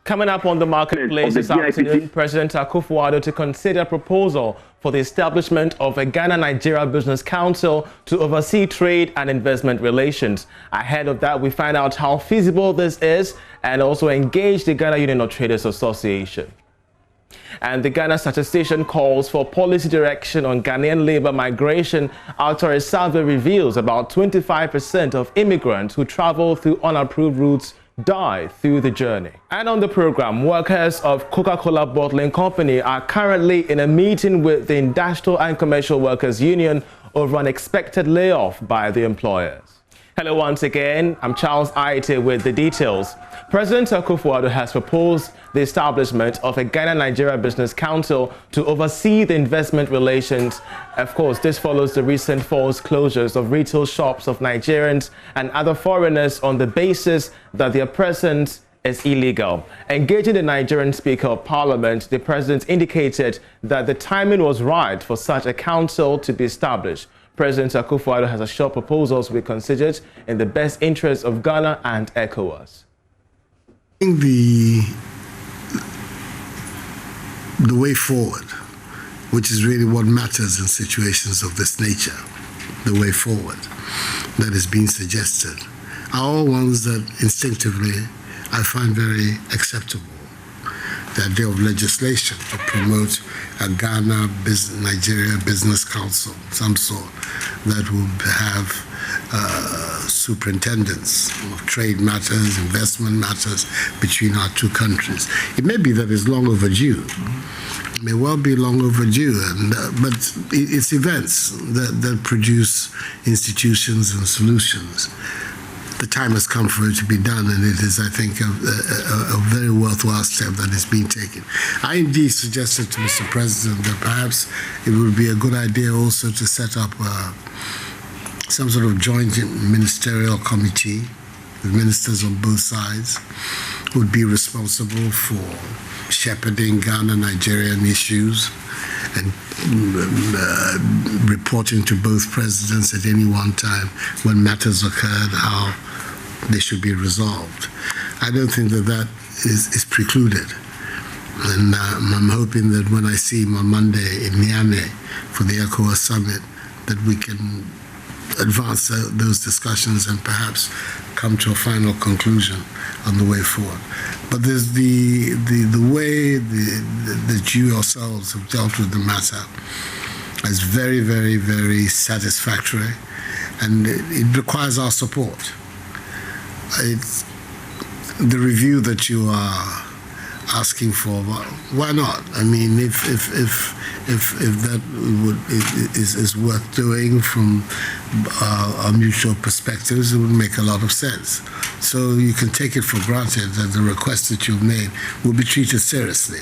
Coming up on the marketplace this afternoon, President Akufo-Addo to consider a proposal for the establishment of a Ghana-Nigeria Business Council to oversee trade and investment relations. Ahead of that, we find out how feasible this is and also engage the Ghana Union of Traders Association. And the Ghana Statistician calls for policy direction on Ghanaian labor migration after a survey reveals about 25% of immigrants who travel through unapproved routes die through the journey. And on the program, workers of Coca-Cola Bottling Company are currently in a meeting with the Industrial and Commercial Workers Union over an expected layoff by the employers. Hello once again, I'm Charles Aite with the details. President Akufo-Addo has proposed the establishment of a Ghana-Nigeria Business Council to oversee the investment relations. Of course, this follows the recent forced closures of retail shops of Nigerians and other foreigners on the basis that their presence is illegal. Engaging the Nigerian Speaker of Parliament, the President indicated that the timing was right for such a council to be established. President Akufo-Addo has assured proposals will be considered in the best interests of Ghana and ECOWAS. I think the way forward, which is really what matters in situations of this nature, the way forward that is being suggested, are all ones that instinctively I find very acceptable. The idea of legislation to promote a Ghana-Nigeria Business Council, some sort, that will have superintendents of trade matters, investment matters between our two countries. It may be that it's long overdue. It may well be long overdue, but it's events that produce institutions and solutions. The time has come for it to be done, and it is, I think, a very worthwhile step that is being taken. I indeed suggested to Mr. President that perhaps it would be a good idea also to set up some sort of joint ministerial committee with ministers on both sides who would be responsible for shepherding Ghana-Nigerian issues and reporting to both presidents at any one time when matters occurred, how they should be resolved. I don't think that is precluded. And I'm hoping that when I see him on Monday in Niamey for the ECOWAS summit, that we can advance those discussions and perhaps come to a final conclusion on the way forward. But there's the way that you yourselves have dealt with the matter is very, very, very satisfactory, and it requires our support. It's the review that you are asking for. Why not? I mean, if that is worth doing from our mutual perspectives, it would make a lot of sense. So you can take it for granted that the request that you've made will be treated seriously.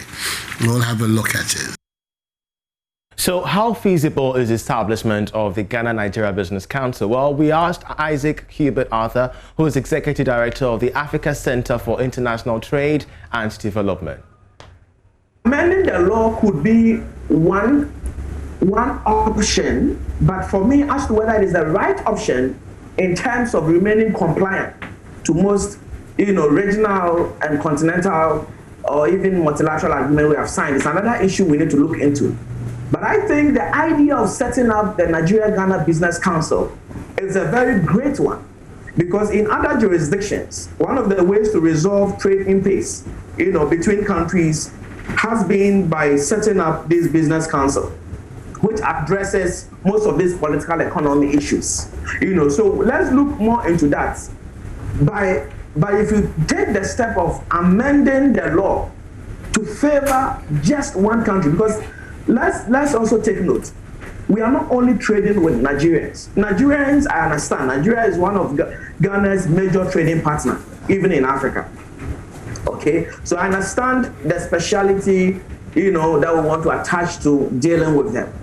We'll have a look at it. So how feasible is the establishment of the Ghana-Nigeria Business Council? Well, we asked Isaac Hubert Arthur, who is Executive Director of the Africa Center for International Trade and Development. Amending the law could be one option, but for me, as to whether it is the right option in terms of remaining compliant to most, regional and continental or even multilateral agreement we have signed, is another issue we need to look into. But I think the idea of setting up the Nigeria-Ghana Business Council is a very great one, because in other jurisdictions, one of the ways to resolve trade impasse, between countries has been by setting up this business council, which addresses most of these political economy issues. So let's look more into that. By if you take the step of amending the law to favor just one country, because let's also take note, we are not only trading with Nigerians. Nigerians, I understand, Nigeria is one of Ghana's major trading partners, even in Africa. Okay, so I understand the speciality, that we want to attach to dealing with them.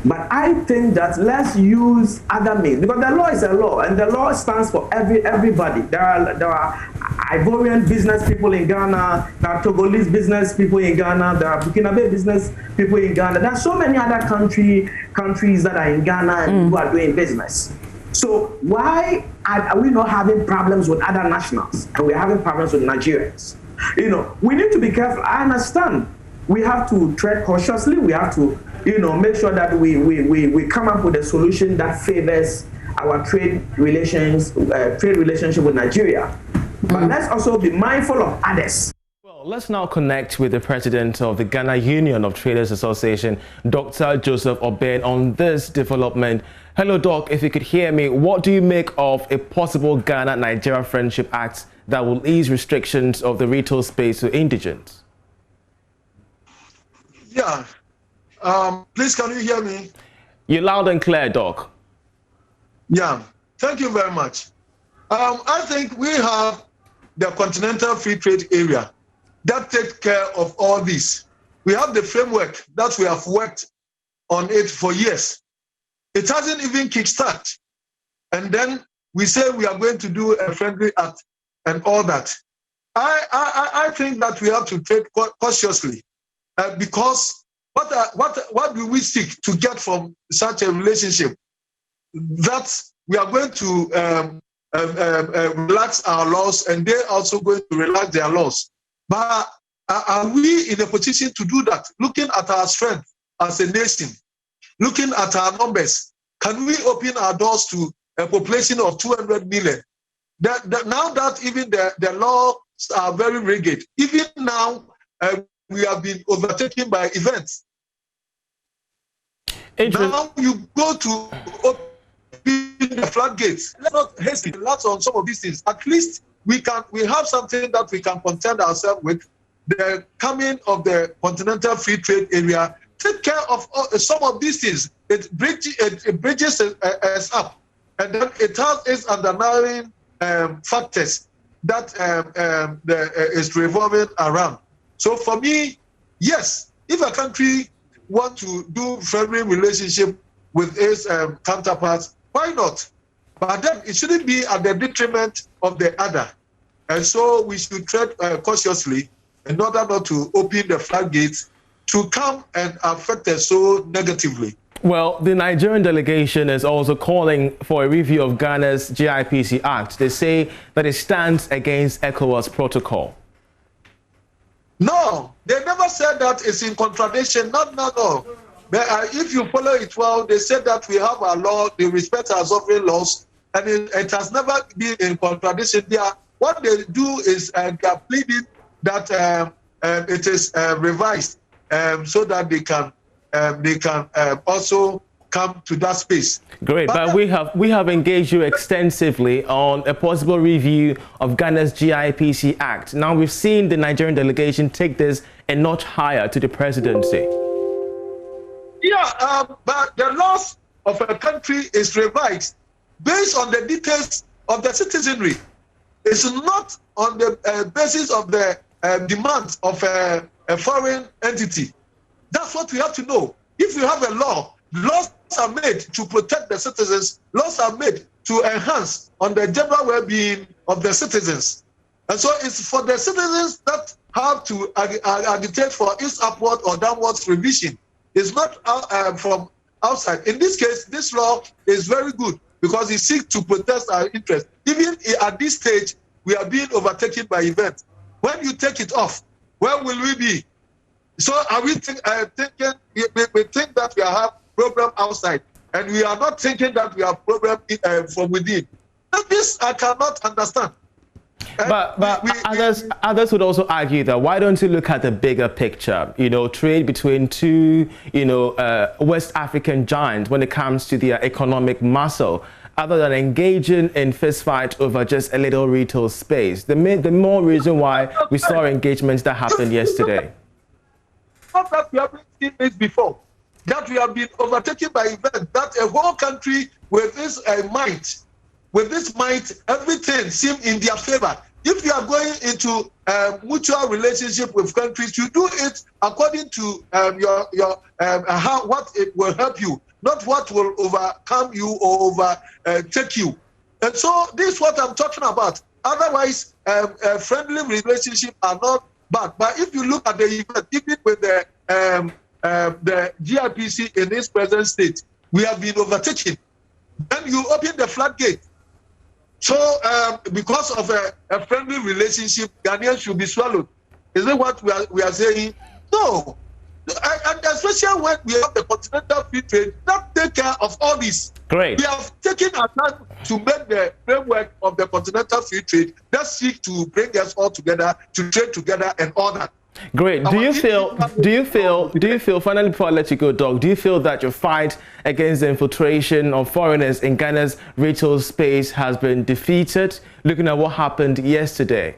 But I think that let's use other means, because the law is a law, and the law stands for everybody. There are Ivorian business people in Ghana, there are Togolese business people in Ghana, there are Burkinabe business people in Ghana. There are so many other countries that are in Ghana and who are doing business. So why are we not having problems with other nationals and we're having problems with Nigerians? We need to be careful. I understand. We have to tread cautiously. We have to, make sure that we come up with a solution that favors our trade relationship with Nigeria. But let's also be mindful of others. Well, let's now connect with the president of the Ghana Union of Traders Association, Dr. Joseph Obeng, on this development. Hello, Doc. If you could hear me, what do you make of a possible Ghana-Nigeria Friendship Act that will ease restrictions of the retail space to indigents? Yeah. Please, can you hear me? You're loud and clear, Doc. Yeah. Thank you very much. I think we have the Continental Free Trade Area that takes care of all this. We have the framework that we have worked on it for years. It hasn't even kickstarted. And then we say we are going to do a friendly act and all that. I think that we have to trade cautiously because what do we seek to get from such a relationship? That we are going to relax our laws and they're also going to relax their laws. But are we in a position to do that? Looking at our strength as a nation, looking at our numbers, can we open our doors to a population of 200 million? Now that even the laws are very rigid, even now we have been overtaken by events. Now you go to open the floodgates. Let's not hasten lots on some of these things. At least we have something that we can contend ourselves with. The coming of the Continental Free Trade Area take care of some of these things. It bridges us up, and then it has its underlying factors that is revolving around. So for me, yes, if a country wants to do friendly relationship with its counterparts, why not? But then it shouldn't be at the detriment of the other. And so we should tread cautiously in order not to open the floodgates to come and affect us so negatively. Well, the Nigerian delegation is also calling for a review of Ghana's GIPC Act. They say that it stands against ECOWAS protocol. No, they never said that it's in contradiction. No. But, if you follow it well, they said that we have our law, they respect our sovereign laws, and it has never been in contradiction. What they do is they are pleading that it is revised so that they can also come to that space. Great, but we have engaged you extensively on a possible review of Ghana's GIPC Act. Now we've seen the Nigerian delegation take this a notch higher to the presidency. Yeah, but the laws of a country is revised based on the details of the citizenry. It's not on the basis of the demands of a foreign entity. That's what we have to know. If you have a law, laws are made to protect the citizens. Laws are made to enhance on the general well-being of the citizens. And so it's for the citizens that have to agitate for its upward or downwards revision. It's not from outside. In this case, this law is very good because it seeks to protect our interests. Even at this stage, we are being overtaken by events. When you take it off, where will we be? So are we thinking, we think that we have problem outside, and we are not thinking that we have problem from within. This I cannot understand. But others would also argue that why don't you look at the bigger picture? Trade between two, West African giants when it comes to their economic muscle, other than engaging in fist fight over just a little retail space. The more reason why we saw engagements that happened yesterday. Not that we haven't seen this before. That we have been overtaken by events. That a whole country with this might, everything seems in their favor. If you are going into mutual relationship with countries, you do it according to what it will help you, not what will overcome you or overtake you. And so this is what I'm talking about. Otherwise, friendly relationships are not bad. But if you look at the event, even with the GIPC in its present state, we have been overtaken. Then you open the floodgate. So because of a friendly relationship, Ghanaians should be swallowed. Is that what we are saying? No. And especially when we have the continental free trade, that take care of all this. Great. We have taken our time to make the framework of the continental free trade that seek to bring us all together, to trade together and all that. Great. Do you feel, finally before I let you go, Doc, do you feel that your fight against the infiltration of foreigners in Ghana's retail space has been defeated, looking at what happened yesterday?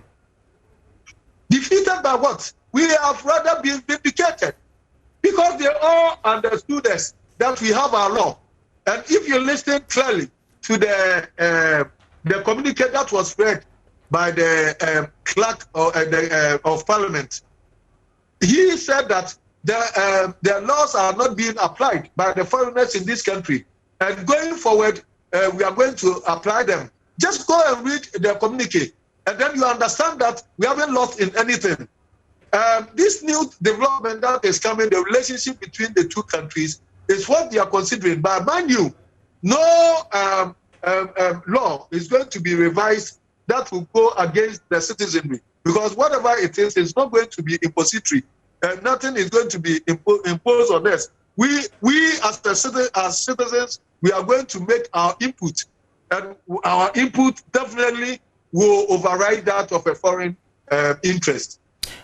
Defeated by what? We have rather been vindicated because they all understood us that we have our law. And if you listen clearly to the communique that was read by the clerk of Parliament, he said that the laws are not being applied by the foreigners in this country. And going forward, we are going to apply them. Just go and read the communique, and then you understand that we haven't lost in anything. This new development that is coming, the relationship between the two countries, is what they are considering. But mind you, no law is going to be revised that will go against the citizenry, because whatever it is, it's not going to be impository. Nothing is going to be imposed on us. We as citizens, we are going to make our input, and our input definitely will override that of a foreign interest.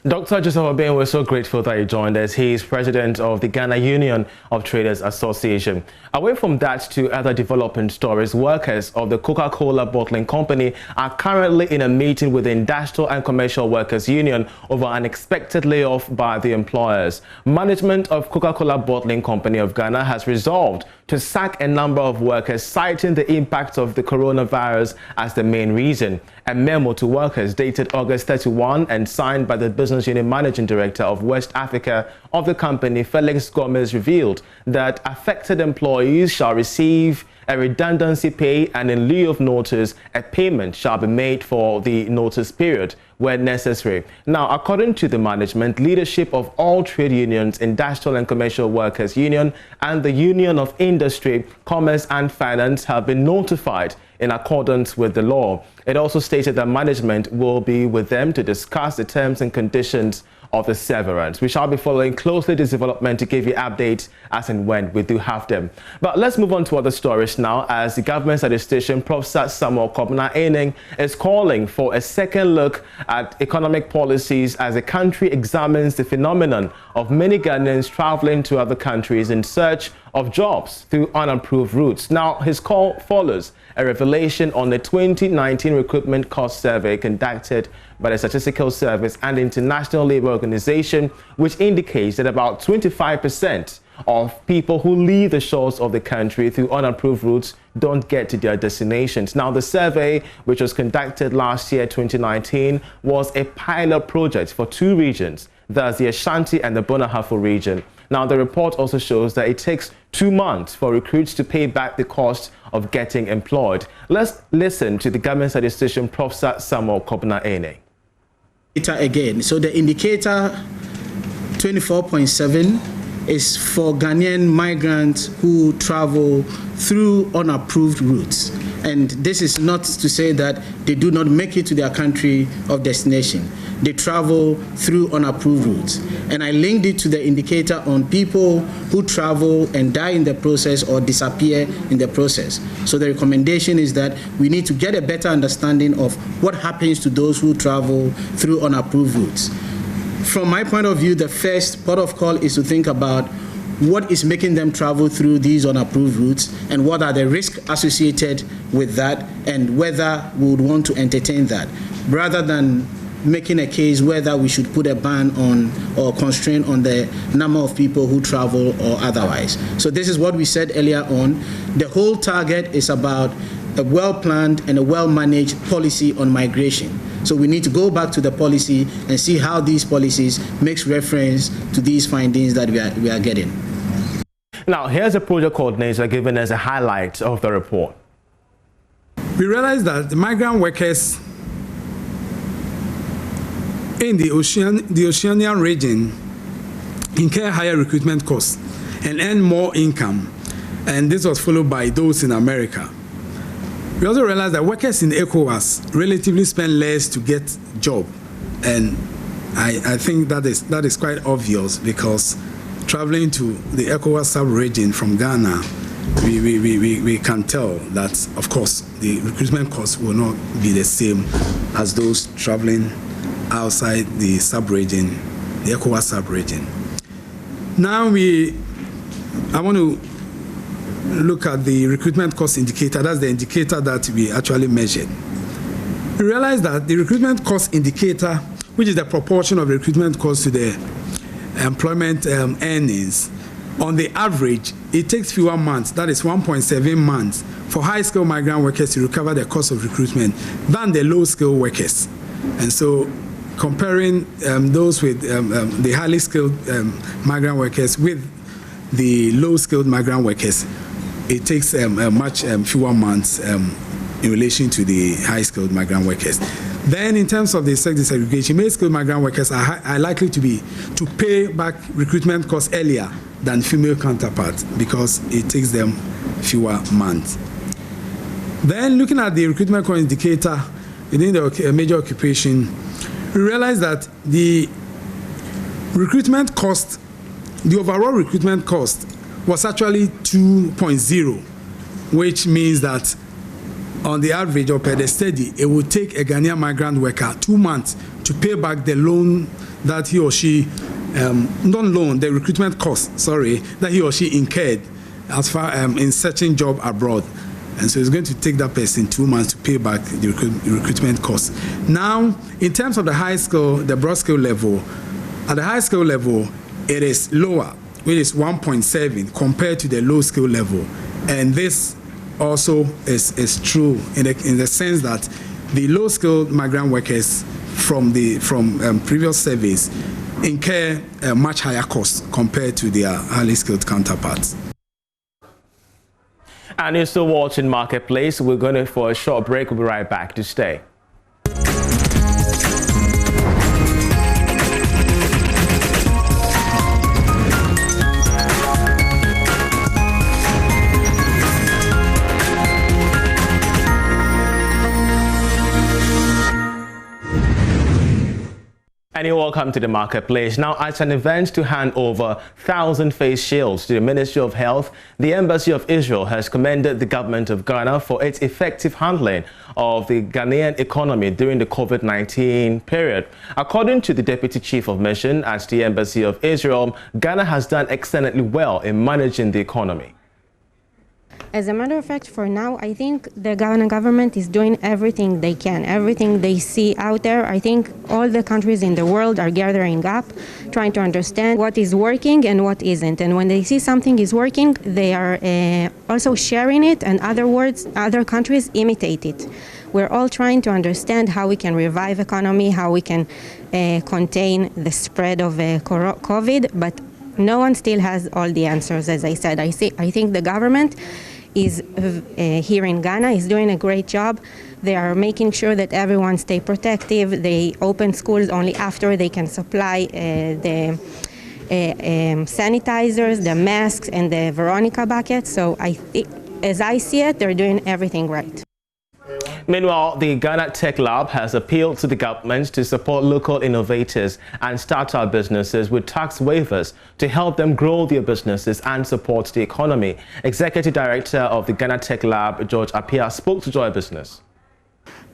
Dr. Joseph Obeng, we're so grateful that you joined us. He is president of the Ghana Union of Traders Association. Away from that to other developing stories, workers of the Coca-Cola bottling company are currently in a meeting with the Industrial and Commercial Workers Union over an expected layoff by the employers. Management of Coca-Cola Bottling Company of Ghana has resolved to sack a number of workers, citing the impact of the coronavirus as the main reason. A memo to workers dated August 31 and signed by the Business Unit Managing Director of West Africa of the company, Felix Gomez, revealed that affected employees shall receive a redundancy pay, and in lieu of notice, a payment shall be made for the notice period where necessary. Now, according to the management, leadership of all trade unions, Industrial and Commercial Workers Union, and the Union of Industry, Commerce and Finance have been notified in accordance with the law. It also stated that management will be with them to discuss the terms and conditions of the severance. We shall be following closely this development to give you updates as and when we do have them. But let's move on to other stories now, as the government statistician Professor Samuel Kobna-Enning is calling for a second look at economic policies as the country examines the phenomenon of many Ghanaians traveling to other countries in search of jobs through unapproved routes. Now, his call follows a revelation on the 2019 recruitment cost survey conducted by the Statistical Service and the International Labour Organization, which indicates that about 25% of people who leave the shores of the country through unapproved routes don't get to their destinations. Now, the survey, which was conducted last year, 2019, was a pilot project for two regions, that's the Ashanti and the Bonahafo region. Now, the report also shows that it takes 2 months for recruits to pay back the cost of getting employed. Let's listen to the government statistician, Professor Samuel Kobna-Enning. Again, so the indicator 24.7 is for Ghanaian migrants who travel through unapproved routes. And this is not to say that they do not make it to their country of destination. They travel through unapproved routes. And I linked it to the indicator on people who travel and die in the process or disappear in the process. So the recommendation is that we need to get a better understanding of what happens to those who travel through unapproved routes. From my point of view, the first port of call is to think about what is making them travel through these unapproved routes and what are the risks associated with that and whether we would want to entertain that, rather than making a case whether we should put a ban on or constraint on the number of people who travel or otherwise. So this is what we said earlier on. The whole target is about a well-planned and a well-managed policy on migration. So we need to go back to the policy and see how these policies makes reference to these findings that we are getting. Now, here's a project coordinator giving us a highlight of the report. We realized that the migrant workers in the Oceania region incur higher recruitment costs and earn more income, and this was followed by those in America. We also realized that workers in ECOWAS relatively spend less to get job, and I think that is quite obvious, because traveling to the ECOWAS sub-region from Ghana, we can tell that, of course, the recruitment costs will not be the same as those traveling outside the sub-region, the ECOWAS sub-region. Now I want to look at the recruitment cost indicator. That's the indicator that we actually measured. We realized that the recruitment cost indicator, which is the proportion of recruitment cost to the employment earnings, on the average, it takes fewer months, that is 1.7 months, for high-skilled migrant workers to recover the cost of recruitment than the low-skilled workers. And so comparing those with the highly skilled migrant workers with the low-skilled migrant workers, it takes much fewer months in relation to the high-skilled migrant workers. Then, in terms of the sex desegregation, male-skilled migrant workers are likely to pay back recruitment costs earlier than female counterparts, because it takes them fewer months. Then, looking at the recruitment cost indicator within the major occupation, we realize that the recruitment cost, the overall recruitment cost, was actually 2.0, which means that on the average or per the study, it would take a Ghanaian migrant worker 2 months to pay back the loan that he or she, the recruitment cost, that he or she incurred as far in searching job abroad. And so it's going to take that person 2 months to pay back the recruitment cost. Now, in terms of the high skill, the broad skill level, at the high skill level, it is lower, which is 1.7 compared to the low skill level. And this also is true in the sense that the low skilled migrant workers from previous surveys incur a much higher cost compared to their highly skilled counterparts. And you're still watching Marketplace. We're going for a short break. We'll be right back. To stay. And you're welcome to the Marketplace. Now, at an event to hand over 1,000 face shields to the Ministry of Health, the Embassy of Israel has commended the government of Ghana for its effective handling of the Ghanaian economy during the COVID-19 period. According to the Deputy Chief of Mission at the Embassy of Israel, Ghana has done excellently well in managing the economy. As a matter of fact, for now, I think the Ghana government is doing everything they can, everything they see out there. I think all the countries in the world are gathering up, trying to understand what is working and what isn't. And when they see something is working, they are also sharing it, and other countries imitate it. We're all trying to understand how we can revive economy, how we can contain the spread of COVID, but no one still has all the answers, as I said. I think the government is here in Ghana is doing a great job. They are making sure that everyone stay protective. They open schools only after they can supply the sanitizers, the masks, and the Veronica buckets. So as I see it, they're doing everything right. Meanwhile, the Ghana Tech Lab has appealed to the government to support local innovators and startup businesses with tax waivers to help them grow their businesses and support the economy. Executive Director of the Ghana Tech Lab, George Appiah, spoke to Joy Business.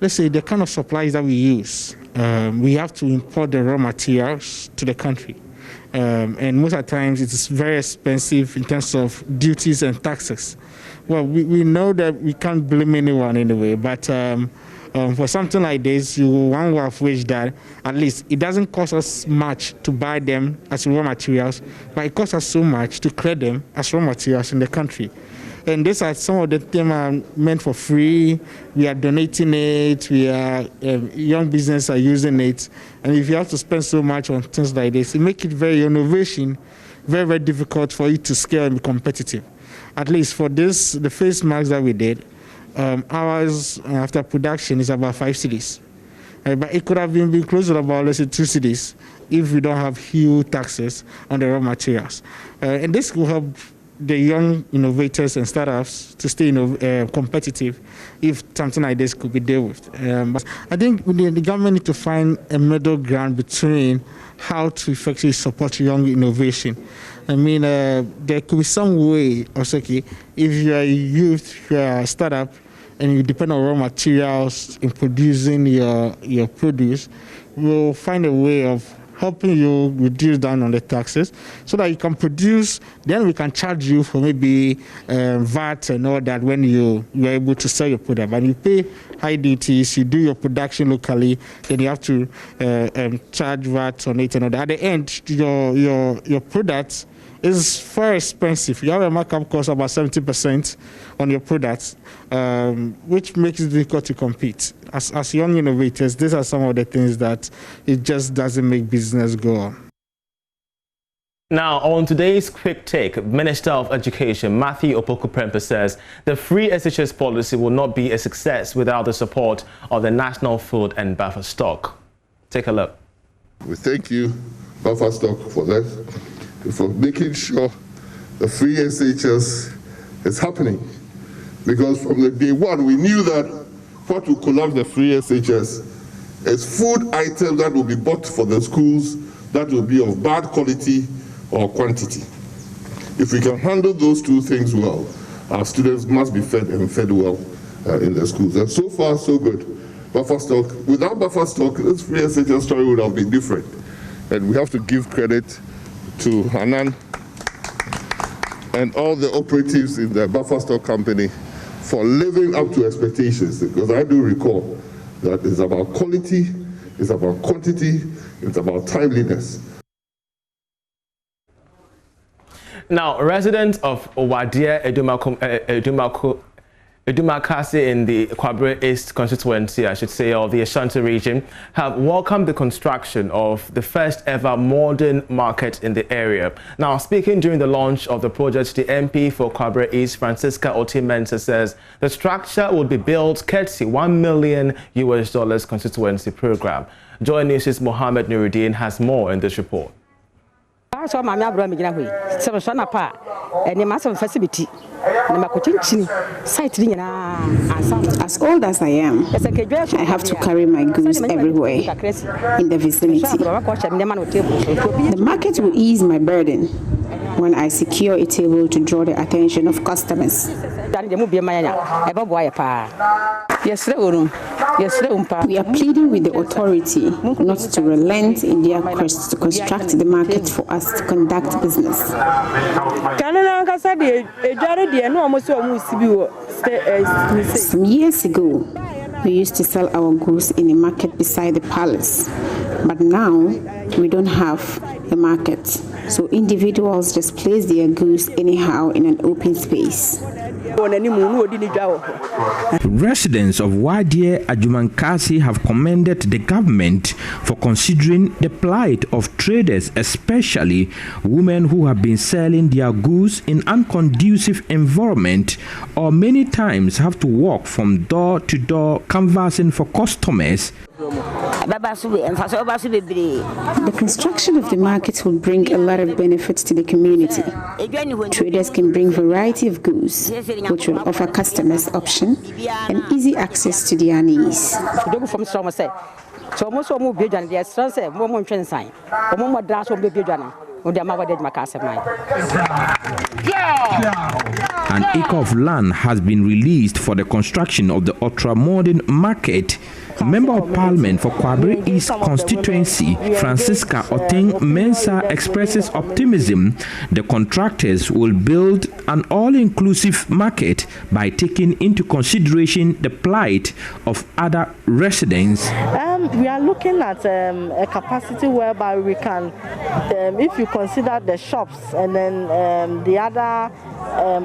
Let's say the kind of supplies that we use, we have to import the raw materials to the country. And most of the times it is very expensive in terms of duties and taxes. Well, we know that we can't blame anyone anyway, but for something like this, one way of which that at least it doesn't cost us much to buy them as raw materials, but it costs us so much to clear them as raw materials in the country. And these are some of the things are meant for free. We are donating it. Young businesses are using it. And if you have to spend so much on things like this, it makes it very innovation, very, very difficult for you to scale and be competitive. At least for this, the face masks that we did, hours after production is about 5 cities. But it could have been closer to about, let's say, 2 cities if we don't have huge taxes on the raw materials. And this will help the young innovators and startups to stay competitive if something like this could be dealt with. But I think the government need to find a middle ground between how to effectively support young innovation. I mean, there could be some way, also, okay, if you are a youth, you are a startup, and you depend on raw materials in producing your produce, we'll find a way of helping you reduce down on the taxes so that you can produce, then we can charge you for maybe VAT and all that when you're able to sell your product. But you pay high duties, you do your production locally, then you have to charge VAT on it and all that. At the end, your product is very expensive. You have a markup cost about 70% on your products, which makes it difficult to compete. As young innovators, these are some of the things that it just doesn't make business go on. Now, on today's Quick Take, Minister of Education Matthew Opoku-Prempeh says the free SHS policy will not be a success without the support of the National Food and Buffer Stock. Take a look. We thank you, Buffer Stock, for that, for making sure the free SHS is happening. Because from the day one, we knew that what will collapse the free SHS is food items that will be bought for the schools that will be of bad quality or quantity. If we can handle those two things well, our students must be fed and fed well in the schools. And so far, so good. Buffer stock, without buffer stock, this free SHS story would have been different. And we have to give credit to Hanan and all the operatives in the buffer stock company for living up to expectations, because I do recall that it's about quality, it's about quantity, it's about timeliness. Now, residents of Owadia Edumakase in the Coburn East constituency, I should say, of the Ashanti region, have welcomed the construction of the first ever modern market in the area. Now, speaking during the launch of the project, the MP for Coburn East, Francisca Oti-Mensah, says the structure will be built courtesy $1 million constituency program. Joy News' Mohammed Nuruddin has more in this report. As old as I am, I have to carry my goods everywhere in the vicinity. The market will ease my burden when I secure a table to draw the attention of customers. We are pleading with the authority not to relent in their quest to construct the market for us to conduct business. Some years ago, we used to sell our goods in a market beside the palace, but now we don't have a market, so individuals just place their goods anyhow in an open space. Residents of Wadia Ajumankasi have commended the government for considering the plight of traders, especially women who have been selling their goods in unconducive environment or many times have to walk from door to door canvassing for customers. The construction of the market will bring a lot of benefits to the community. Traders can bring variety of goods, which will offer customers option and easy access to their needs. An acre of land has been released for the construction of the ultra-modern market. Member of Parliament for Coburn East constituency, Francisca Oti-Mensah, expresses optimism the contractors will build an all-inclusive market by taking into consideration the plight of other residents. We are looking at a capacity whereby we can, if you consider the shops and then the other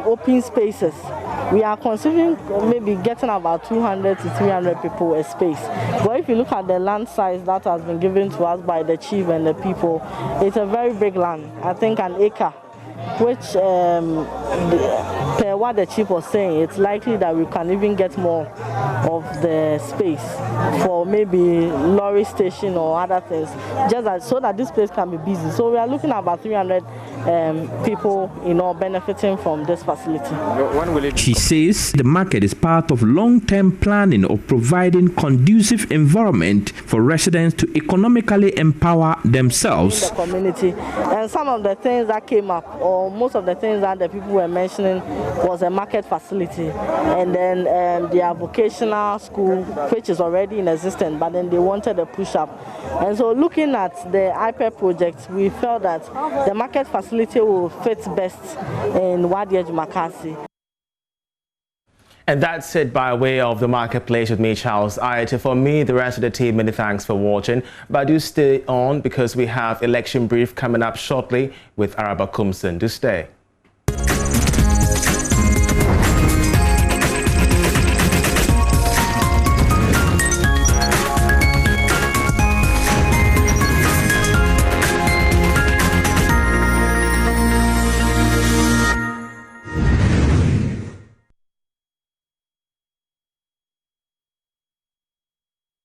open spaces, we are considering maybe getting about 200 to 300 people a space. But if you look at the land size that has been given to us by the chief and the people, it's a very big land. I think an acre, which per what the chief was saying, it's likely that we can even get more of the space for maybe lorry station or other things, just so that this place can be busy. So we are looking at about 300 people, benefiting from this facility. She says the market is part of long-term planning of providing conducive environment for residents to economically empower themselves. In the community, and some of the things that came up, or most of the things that the people were mentioning, was a market facility, and then their vocational school, which is already in existence, but then they wanted a push-up. And so looking at the IPEP project, we felt that the market facility will fit best in Wadi Ejumakasi. And that's it by way of the marketplace with me, Charles Ayete. For me, the rest of the team, many thanks for watching. But do stay on because we have election brief coming up shortly with Araba Kumson. Do stay.